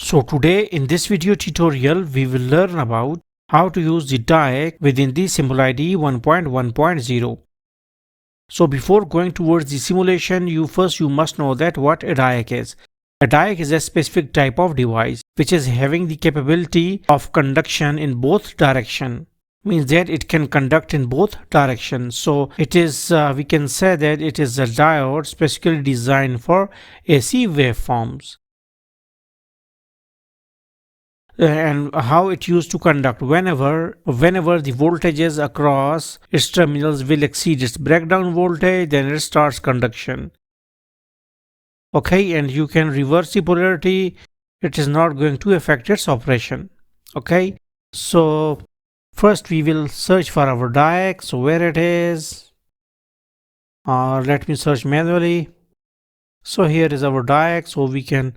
So today in this video tutorial we will learn about how to use the diac within the simulide 1.1.0. So before going towards the simulation, you must know that what a diac is. A diac is a specific type of device which is having the capability of conduction in both direction. Means that it can conduct in both directions. So it is we can say that it is a diode specifically designed for AC waveforms. And how it used to conduct whenever the voltages across its terminals will exceed its breakdown voltage, then it starts conduction. Okay, and you can reverse the polarity. It is not going to affect its operation. Okay, so first we will search for our diac. So where it is, let me search manually. So here is our diac, so we can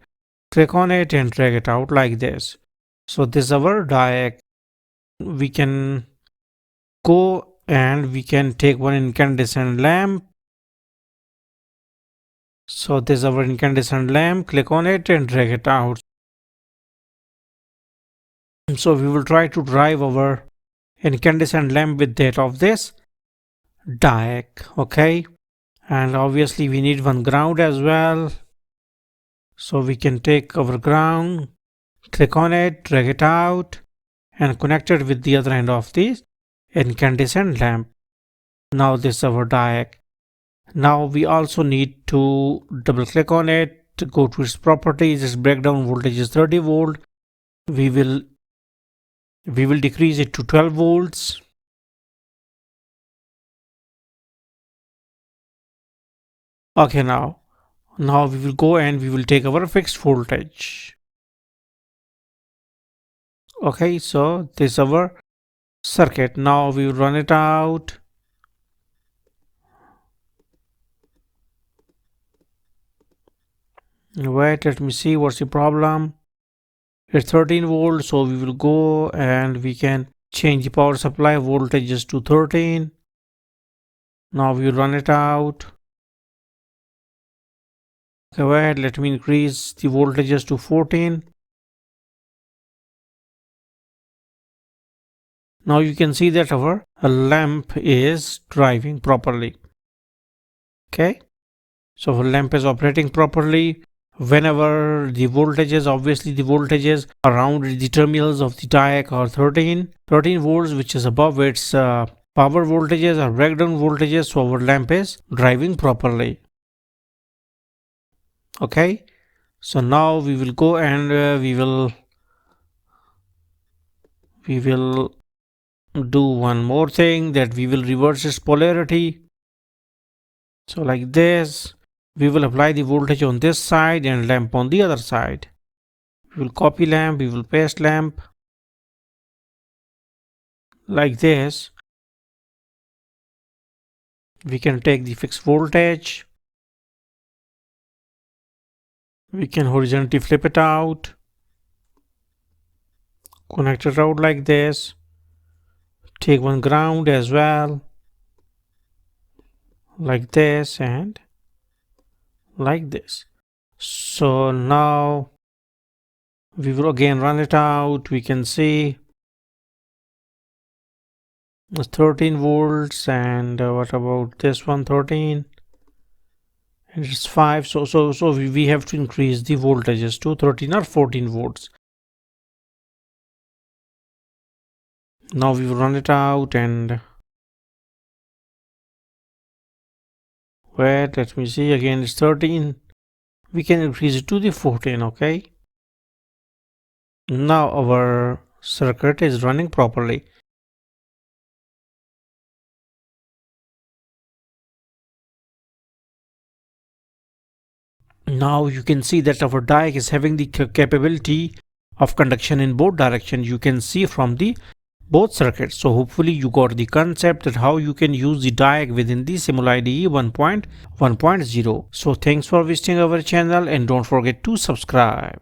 click on it and drag it out like this. So this is our diac. We can go and we can take one incandescent lamp. So this is our incandescent lamp. Click on it and drag it out. So we will try to drive our incandescent lamp with that of this diac. Okay, and obviously we need one ground as well. So we can take our ground, click on it, drag it out, and connect it with the other end of this incandescent lamp. Now this is our diac. Now we also need to double click on it, to go to its properties. Its breakdown voltage is 30 volt. We will decrease it to 12 volts. Okay, now we will go and we will take our fixed voltage. Okay, so this is our circuit. Now we will run it out. Wait, let me see what's the problem. It's 13 volts, so we will go and we can change the power supply voltages to 13. Now we will run it out. Okay, wait, let me increase the voltages to 14. Now you can see that our lamp is driving properly. Okay, so our lamp is operating properly. Whenever the voltages, obviously the voltages around the terminals of the diac are 13 volts, which is above its power voltages or breakdown voltages, so our lamp is driving properly. Okay, so now we will go and we will do one more thing, that we will reverse its polarity. So like this, we will apply the voltage on this side and lamp on the other side. We will copy lamp, we will paste lamp like this. We can take the fixed voltage. We can horizontally flip it out, connect it out like this. Take one ground as well, like this and like this. So now we will again run it out. We can see it's 13 volts, and what about this one? 13, and it's 5. So we have to increase the voltages to 13 or 14 volts. Now we will run it out and wait, let me see, again it's 13. We can increase it to the 14. Okay, now our circuit is running properly. Now you can see that our diac is having the capability of conduction in both directions. You can see from the both circuits. So hopefully you got the concept that how you can use the diac within the simulide 1.1.0. So thanks for visiting our channel and don't forget to subscribe.